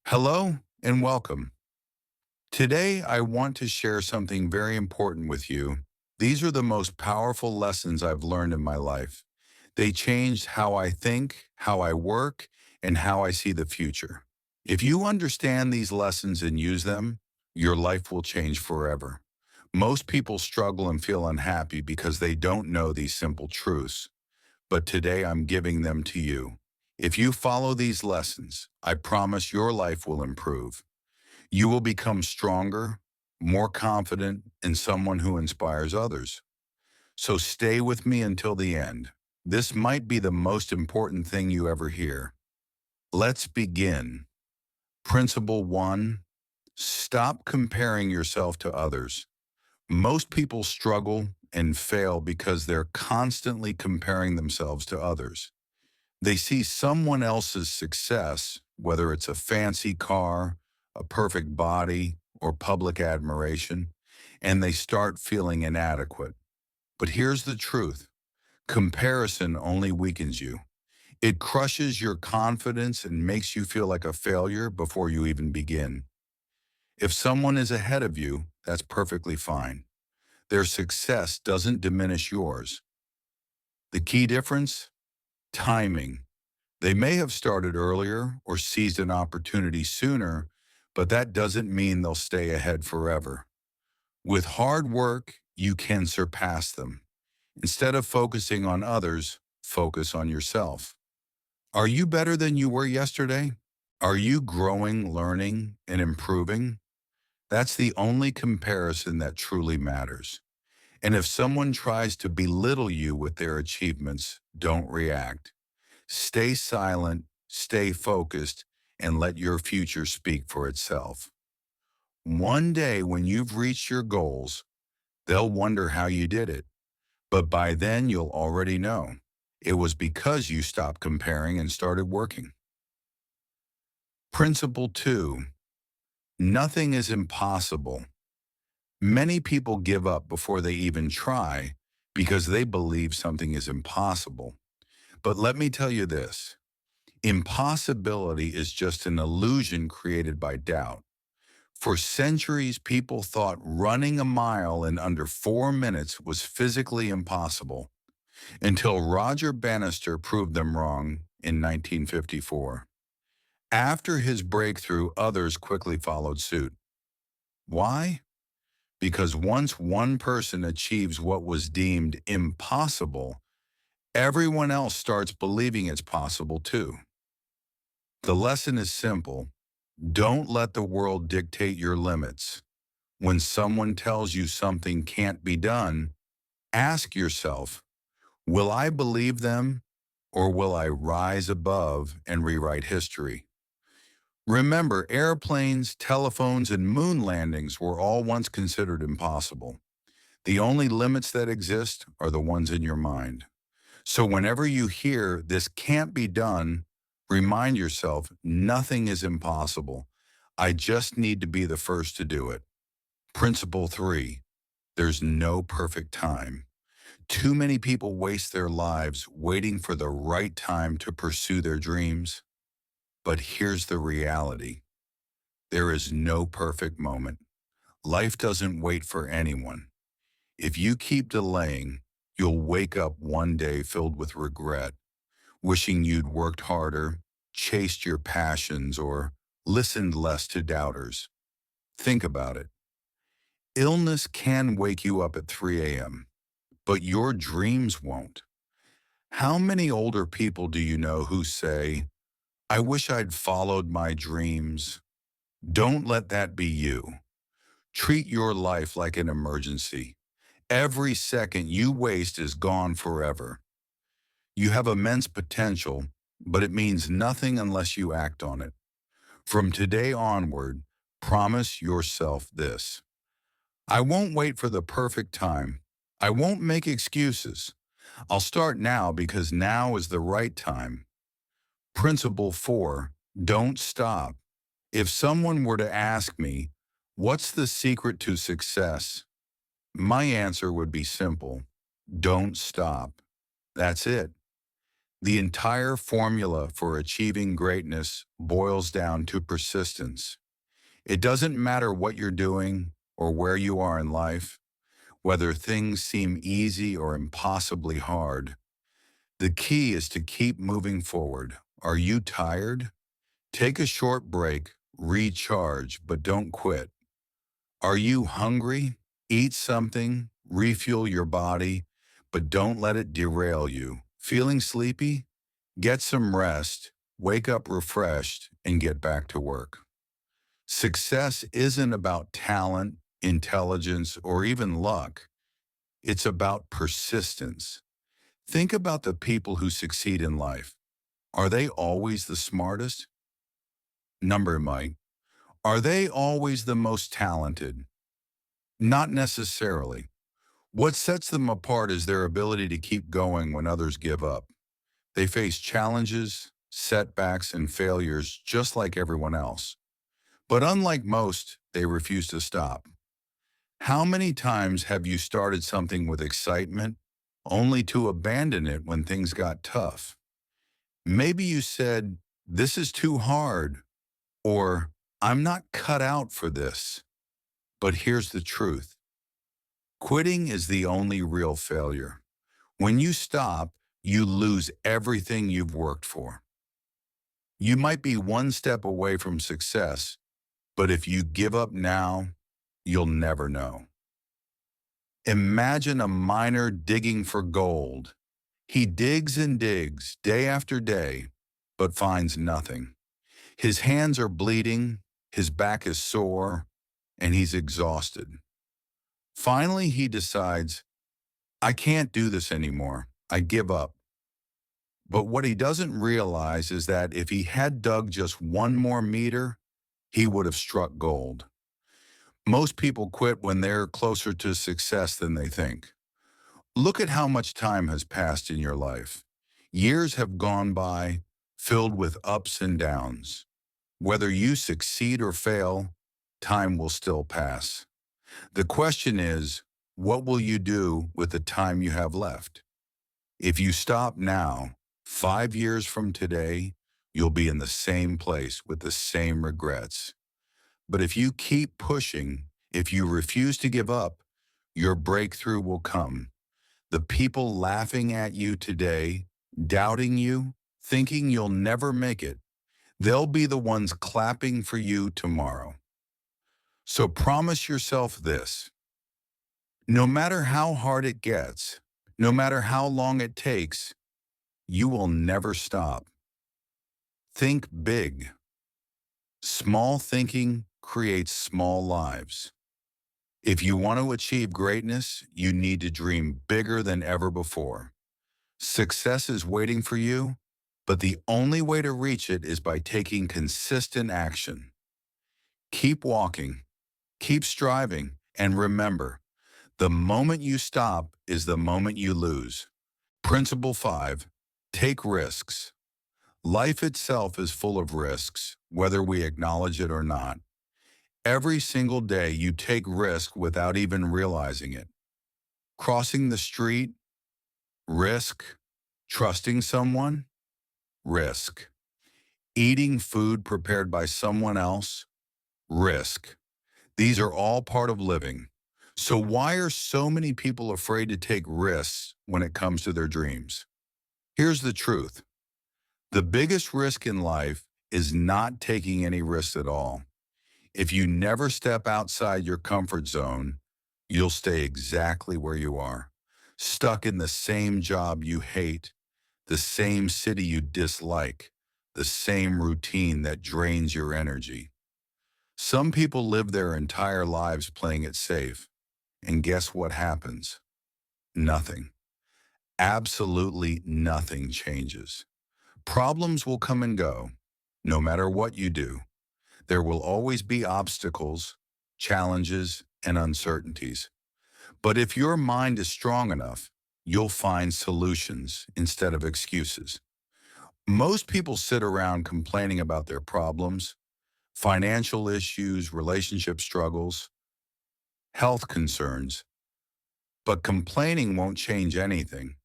Hello and welcome. Today, I want to share something very important with you. These are the most powerful lessons I've learned in my life. They changed how I think, how I work, and how I see the future. If you understand these lessons and use them, your life will change forever. Most people struggle and feel unhappy because they don't know these simple truths. But today I'm giving them to you. If you follow these lessons, I promise your life will improve. You will become stronger, more confident, and someone who inspires others. So stay with me until the end. This might be the most important thing you ever hear. Let's begin. Principle 1. Stop comparing yourself to others. Most people struggle and fail because they're constantly comparing themselves to others. They see someone else's success, whether it's a fancy car, a perfect body, or public admiration, and they start feeling inadequate. But here's the truth. Comparison only weakens you. It crushes your confidence and makes you feel like a failure before you even begin. If someone is ahead of you, that's perfectly fine. Their success doesn't diminish yours. The key difference? Timing. They may have started earlier or seized an opportunity sooner, but that doesn't mean they'll stay ahead forever. With hard work, you can surpass them. Instead of focusing on others, focus on yourself. Are you better than you were yesterday? Are you growing, learning, and improving? That's the only comparison that truly matters. And if someone tries to belittle you with their achievements, don't react. Stay silent, stay focused, and let your future speak for itself. One day when you've reached your goals, they'll wonder how you did it. But by then you'll already know. It was because you stopped comparing and started working. Principle 2. Nothing is impossible. Many people give up before they even try because they believe something is impossible. But let me tell you this. Impossibility is just an illusion created by doubt. For centuries, people thought running a mile in under 4 minutes was physically impossible until Roger Bannister proved them wrong in 1954. After his breakthrough, others quickly followed suit. Why? Because once one person achieves what was deemed impossible, everyone else starts believing it's possible too. The lesson is simple. Don't let the world dictate your limits. When someone tells you something can't be done, ask yourself, will I believe them or will I rise above and rewrite history? Remember, airplanes, telephones, and moon landings were all once considered impossible. The only limits that exist are the ones in your mind. So whenever you hear this can't be done, remind yourself nothing is impossible. I just need to be the first to do it. Principle 3. There's no perfect time. Too many people waste their lives waiting for the right time to pursue their dreams. But here's the reality. There is no perfect moment. Life doesn't wait for anyone. If you keep delaying, you'll wake up one day filled with regret, wishing you'd worked harder, chased your passions, or listened less to doubters. Think about it. Illness can wake you up at 3 a.m., but your dreams won't. How many older people do you know who say, I wish I'd followed my dreams? Don't let that be you. Treat your life like an emergency. Every second you waste is gone forever. You have immense potential, but it means nothing unless you act on it. From today onward, promise yourself this. I won't wait for the perfect time. I won't make excuses. I'll start now because now is the right time. Principle 4. Don't stop. If someone were to ask me, what's the secret to success? My answer would be simple. Don't stop. That's it. The entire formula for achieving greatness boils down to persistence. It doesn't matter what you're doing or where you are in life, whether things seem easy or impossibly hard. The key is to keep moving forward. Are you tired? Take a short break, recharge, but don't quit. Are you hungry? Eat something, refuel your body, but don't let it derail you. Feeling sleepy? Get some rest, wake up refreshed, and get back to work. Success isn't about talent, intelligence, or even luck. It's about persistence. Think about the people who succeed in life. Are they always the smartest? Number, Mike. Are they always the most talented? Not necessarily. What sets them apart is their ability to keep going when others give up. They face challenges, setbacks, and failures just like everyone else. But unlike most, they refuse to stop. How many times have you started something with excitement, only to abandon it when things got tough? Maybe you said, "This is too hard," or "I'm not cut out for this." But here's the truth. Quitting is the only real failure. When you stop, you lose everything you've worked for. You might be one step away from success, but if you give up now, you'll never know. Imagine a miner digging for gold. He digs and digs day after day, but finds nothing. His hands are bleeding, his back is sore, and he's exhausted. Finally, he decides, I can't do this anymore. I give up. But what he doesn't realize is that if he had dug just one more meter, he would have struck gold. Most people quit when they're closer to success than they think. Look at how much time has passed in your life. Years have gone by, filled with ups and downs. Whether you succeed or fail, time will still pass. The question is, what will you do with the time you have left? If you stop now, 5 years from today, you'll be in the same place with the same regrets. But if you keep pushing, if you refuse to give up, your breakthrough will come. The people laughing at you today, doubting you, thinking you'll never make it, they'll be the ones clapping for you tomorrow. So promise yourself this. No matter how hard it gets, no matter how long it takes, you will never stop. Think big. Small thinking creates small lives. If you want to achieve greatness, you need to dream bigger than ever before. Success is waiting for you, but the only way to reach it is by taking consistent action. Keep walking, keep striving, and remember, the moment you stop is the moment you lose. Principle 5, take risks. Life itself is full of risks, whether we acknowledge it or not. Every single day you take risk without even realizing it. Crossing the street, risk. Trusting someone, risk. Eating food prepared by someone else, risk. These are all part of living. So why are so many people afraid to take risks when it comes to their dreams? Here's the truth. The biggest risk in life is not taking any risks at all. If you never step outside your comfort zone, you'll stay exactly where you are, stuck in the same job you hate, the same city you dislike, the same routine that drains your energy. Some people live their entire lives playing it safe, and guess what happens? Nothing. Absolutely nothing changes. Problems will come and go, no matter what you do. There will always be obstacles, challenges, and uncertainties. But if your mind is strong enough, you'll find solutions instead of excuses. Most people sit around complaining about their problems, financial issues, relationship struggles, health concerns, but complaining won't change anything.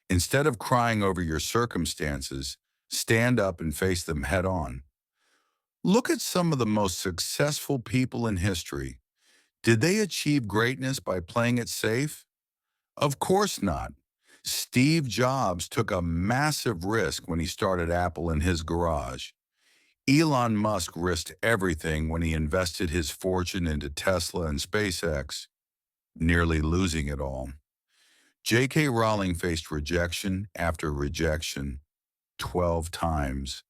Instead of crying over your circumstances, stand up and face them head on. Look at some of the most successful people in history. Did they achieve greatness by playing it safe? Of course not. Steve Jobs took a massive risk when he started Apple in his garage. Elon Musk risked everything when he invested his fortune into Tesla and SpaceX, nearly losing it all. J.K. Rowling faced rejection after rejection 12 times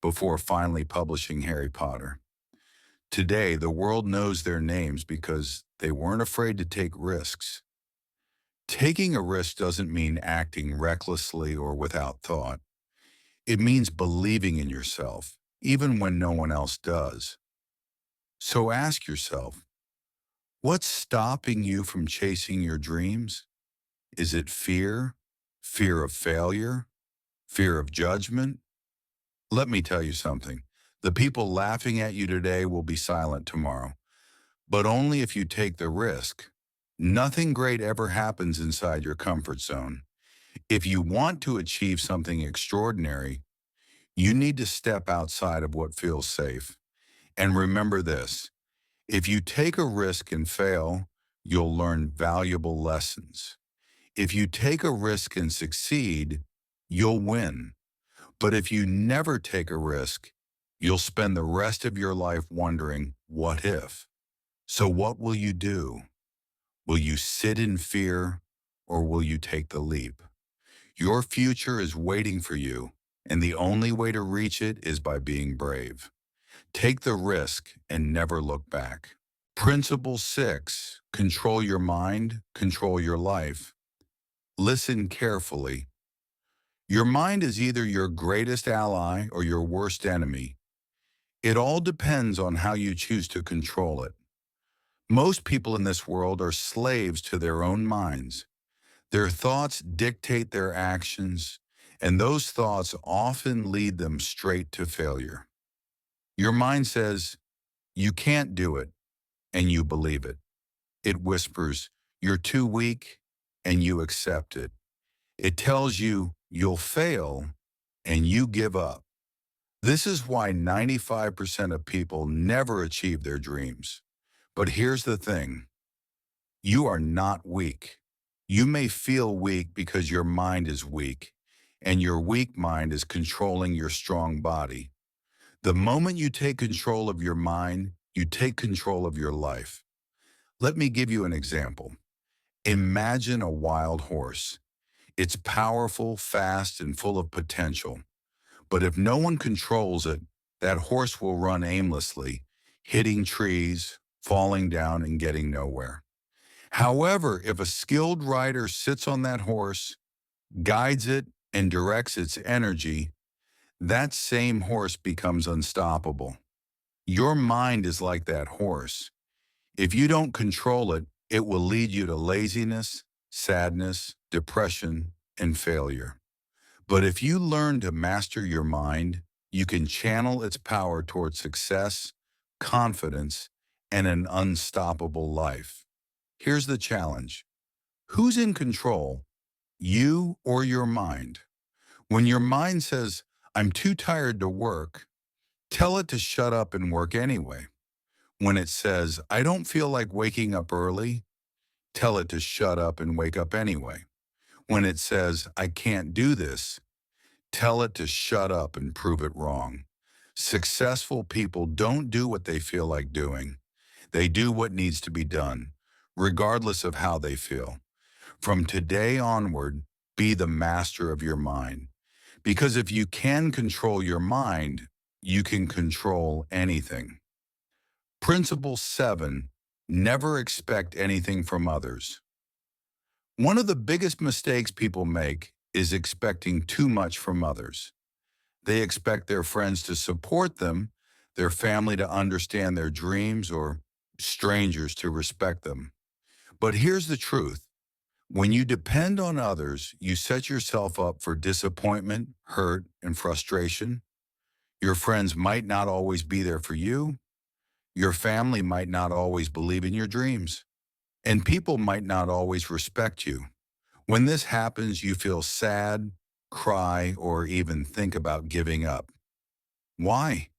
before finally publishing Harry Potter. Today, the world knows their names because they weren't afraid to take risks. Taking a risk doesn't mean acting recklessly or without thought. It means believing in yourself, even when no one else does. So ask yourself, what's stopping you from chasing your dreams? Is it fear? Fear of failure? Fear of judgment? Let me tell you something. The people laughing at you today will be silent tomorrow, but only if you take the risk. Nothing great ever happens inside your comfort zone. If you want to achieve something extraordinary, you need to step outside of what feels safe. And remember this, if you take a risk and fail, you'll learn valuable lessons. If you take a risk and succeed, you'll win. But if you never take a risk, you'll spend the rest of your life wondering, what if? So what will you do? Will you sit in fear or will you take the leap? Your future is waiting for you, and the only way to reach it is by being brave. Take the risk and never look back. Principle 6, control your mind, control your life. Listen carefully. Your mind is either your greatest ally or your worst enemy. It all depends on how you choose to control it. Most people in this world are slaves to their own minds. Their thoughts dictate their actions, and those thoughts often lead them straight to failure. Your mind says, you can't do it, and you believe it. It whispers, you're too weak, and you accept it. It tells you you'll fail, and you give up. This is why 95% of people never achieve their dreams. But here's the thing, you are not weak. You may feel weak because your mind is weak, and your weak mind is controlling your strong body. The moment you take control of your mind, you take control of your life. Let me give you an example. Imagine a wild horse. It's powerful, fast, and full of potential. But if no one controls it, that horse will run aimlessly, hitting trees, falling down, and getting nowhere. However, if a skilled rider sits on that horse, guides it, and directs its energy, that same horse becomes unstoppable. Your mind is like that horse. If you don't control it, it will lead you to laziness, sadness, depression, and failure. But if you learn to master your mind, you can channel its power toward success, confidence, and an unstoppable life. Here's the challenge. Who's in control, you or your mind? When your mind says, I'm too tired to work, tell it to shut up and work anyway. When it says, I don't feel like waking up early, tell it to shut up and wake up anyway. When it says, I can't do this, tell it to shut up and prove it wrong. Successful people don't do what they feel like doing. They do what needs to be done, regardless of how they feel. From today onward, be the master of your mind. Because if you can control your mind, you can control anything. Principle 7, never expect anything from others. One of the biggest mistakes people make is expecting too much from others. They expect their friends to support them, their family to understand their dreams, or strangers to respect them. But here's the truth. When you depend on others, you set yourself up for disappointment, hurt, and frustration. Your friends might not always be there for you. Your family might not always believe in your dreams. And people might not always respect you. When this happens, you feel sad, cry, or even think about giving up. Why?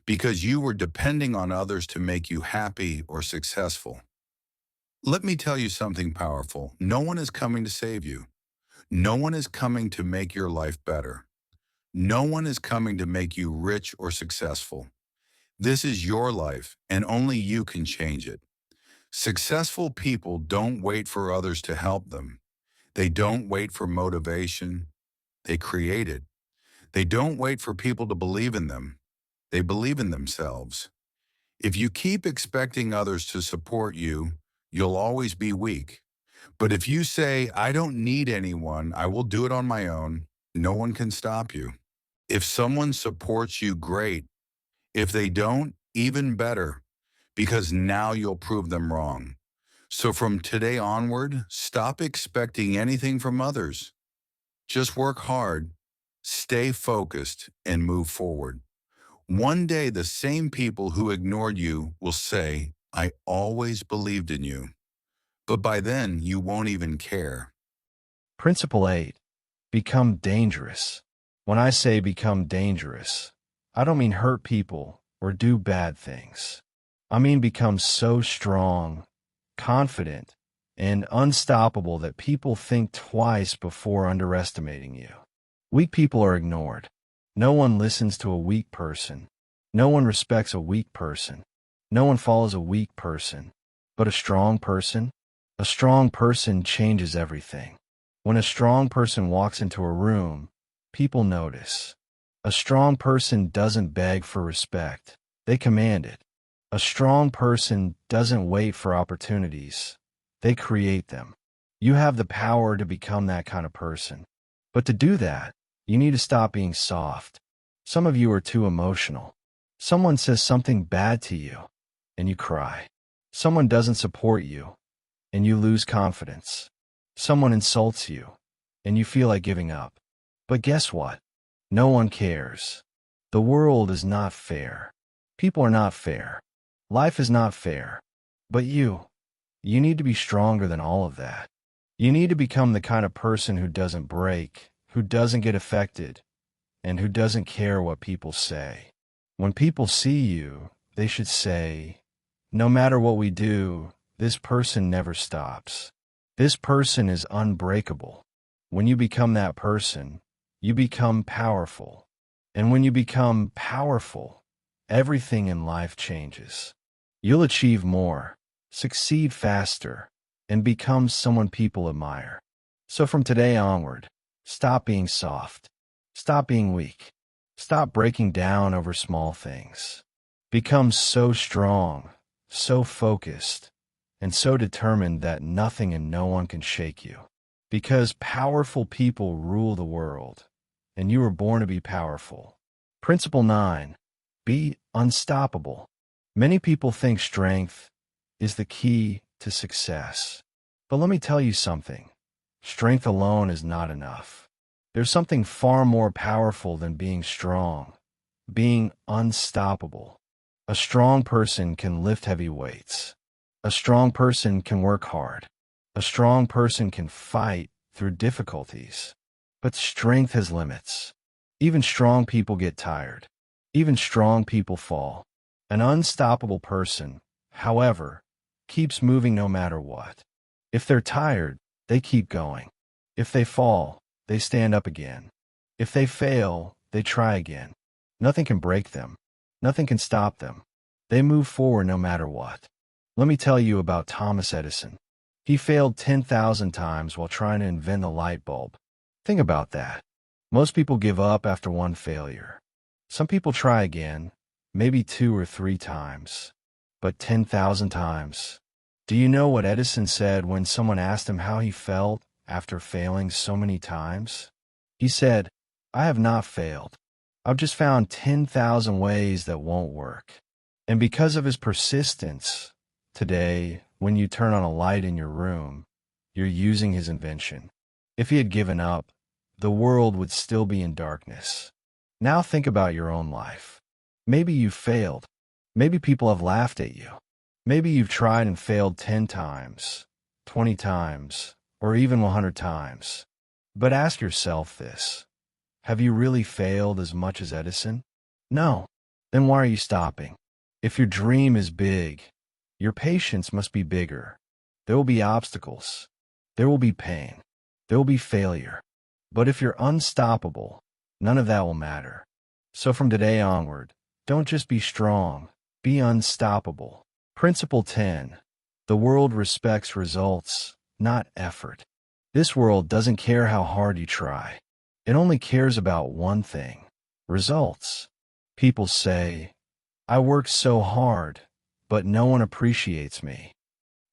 Because you were depending on others to make you happy or successful. Let me tell you something powerful. No one is coming to save you. No one is coming to make your life better. No one is coming to make you rich or successful. This is your life, and only you can change it. Successful people don't wait for others to help them. They don't wait for motivation. They create it. They don't wait for people to believe in them. They believe in themselves. If you keep expecting others to support you, you'll always be weak. But if you say, I don't need anyone, I will do it on my own, no one can stop you. If someone supports you, great. If they don't, even better, because now you'll prove them wrong. So from today onward, stop expecting anything from others. Just work hard, stay focused, and move forward. One day, the same people who ignored you will say, I always believed in you. But by then, you won't even care. Principle 8. Become dangerous. When I say become dangerous, I don't mean hurt people or do bad things. I mean become so strong, confident, and unstoppable that people think twice before underestimating you. Weak people are ignored. No one listens to a weak person. No one respects a weak person. No one follows a weak person. But a strong person changes everything. When a strong person walks into a room, people notice. A strong person doesn't beg for respect. They command it. A strong person doesn't wait for opportunities. They create them. You have the power to become that kind of person. But to do that, you need to stop being soft. Some of you are too emotional. Someone says something bad to you, and you cry. Someone doesn't support you, and you lose confidence. Someone insults you, and you feel like giving up. But guess what? No one cares. The world is not fair. People are not fair. Life is not fair. But you need to be stronger than all of that. You need to become the kind of person who doesn't break, who doesn't get affected, and who doesn't care what people say. When people see you, they should say, no matter what we do, this person never stops. This person is unbreakable. When you become that person, you become powerful. And when you become powerful, everything in life changes. You'll achieve more, succeed faster, and become someone people admire. So from today onward, stop being soft. Stop being weak. Stop breaking down over small things. Become so strong, so focused, and so determined that nothing and no one can shake you. Because powerful people rule the world, and you were born to be powerful. Principle 9. Be unstoppable. Many people think strength is the key to success. But let me tell you something. Strength alone is not enough. There's something far more powerful than being strong, being unstoppable. A strong person can lift heavy weights. A strong person can work hard. A strong person can fight through difficulties. But strength has limits. Even strong people get tired. Even strong people fall. An unstoppable person, however, keeps moving no matter what. If they're tired, they keep going. If they fall, they stand up again. If they fail, they try again. Nothing can break them. Nothing can stop them. They move forward no matter what. Let me tell you about Thomas Edison. He failed 10,000 times while trying to invent the light bulb. Think about that. Most people give up after one failure. Some people try again, maybe 2 or 3 times. But 10,000 times. Do you know what Edison said when someone asked him how he felt after failing so many times? He said, I have not failed. I've just found 10,000 ways that won't work. And because of his persistence, today, when you turn on a light in your room, you're using his invention. If he had given up, the world would still be in darkness. Now think about your own life. Maybe you've failed. Maybe people have laughed at you. Maybe you've tried and failed 10 times, 20 times, or even 100 times. But ask yourself this. Have you really failed as much as Edison? No. Then why are you stopping? If your dream is big, your patience must be bigger. There will be obstacles. There will be pain. There will be failure. But if you're unstoppable, none of that will matter. So from today onward, don't just be strong, be unstoppable. Principle 10. The world respects results, not effort. This world doesn't care how hard you try. It only cares about one thing: results. People say, I work so hard, but no one appreciates me.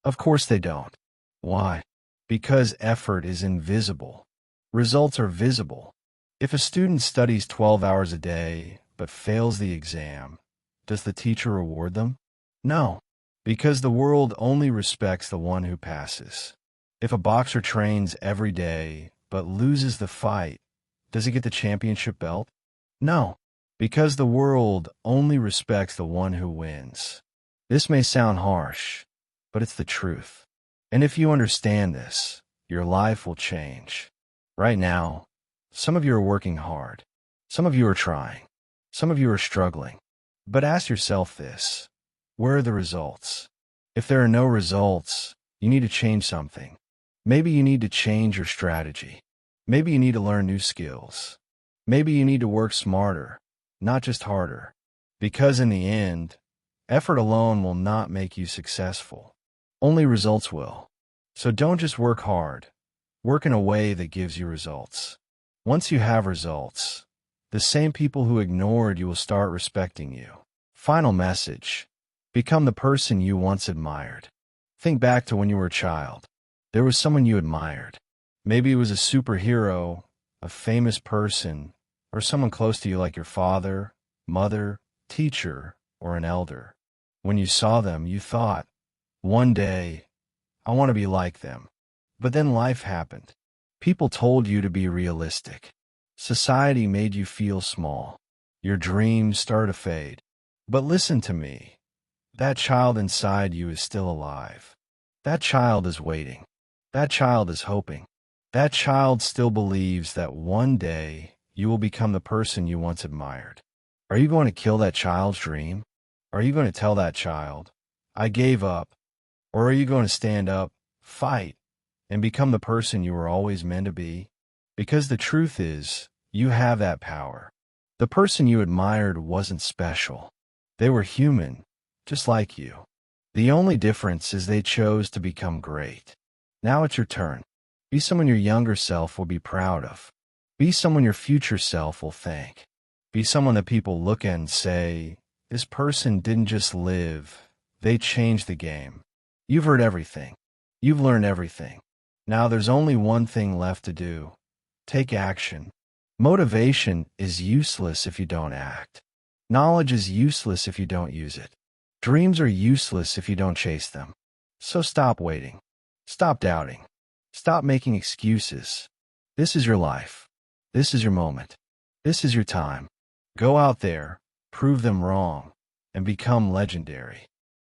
Of course they don't. Why? Because effort is invisible. Results are visible. If a student studies 12 hours a day but fails the exam, does the teacher reward them? No, because the world only respects the one who passes. If a boxer trains every day but loses the fight, does he get the championship belt? No, because the world only respects the one who wins. This may sound harsh, but it's the truth. And if you understand this, your life will change. Right now, some of you are working hard. Some of you are trying. Some of you are struggling. But ask yourself this: where are the results? If there are no results, you need to change something. Maybe you need to change your strategy. Maybe you need to learn new skills. Maybe you need to work smarter, not just harder. Because in the end, effort alone will not make you successful. Only results will. So don't just work hard. Work in a way that gives you results. Once you have results, the same people who ignored you will start respecting you. Final message: become the person you once admired. Think back to when you were a child. There was someone you admired. Maybe it was a superhero, a famous person, or someone close to you like your father, mother, teacher, or an elder. When you saw them, you thought, one day, I want to be like them. But then life happened. People told you to be realistic. Society made you feel small. Your dreams started to fade. But listen to me. That child inside you is still alive. That child is waiting. That child is hoping. That child still believes that one day you will become the person you once admired. Are you going to kill that child's dream? Are you going to tell that child, I gave up? Or are you going to stand up, fight, and become the person you were always meant to be? Because the truth is, you have that power. The person you admired wasn't special. They were human, just like you. The only difference is they chose to become great. Now it's your turn. Be someone your younger self will be proud of. Be someone your future self will thank. Be someone that people look at and say, this person didn't just live, they changed the game. You've heard everything. You've learned everything. Now there's only one thing left to do. Take action. Motivation is useless if you don't act. Knowledge is useless if you don't use it. Dreams are useless if you don't chase them. So stop waiting. Stop doubting. Stop making excuses. This is your life. This is your moment. This is your time. Go out there, prove them wrong, and become legendary.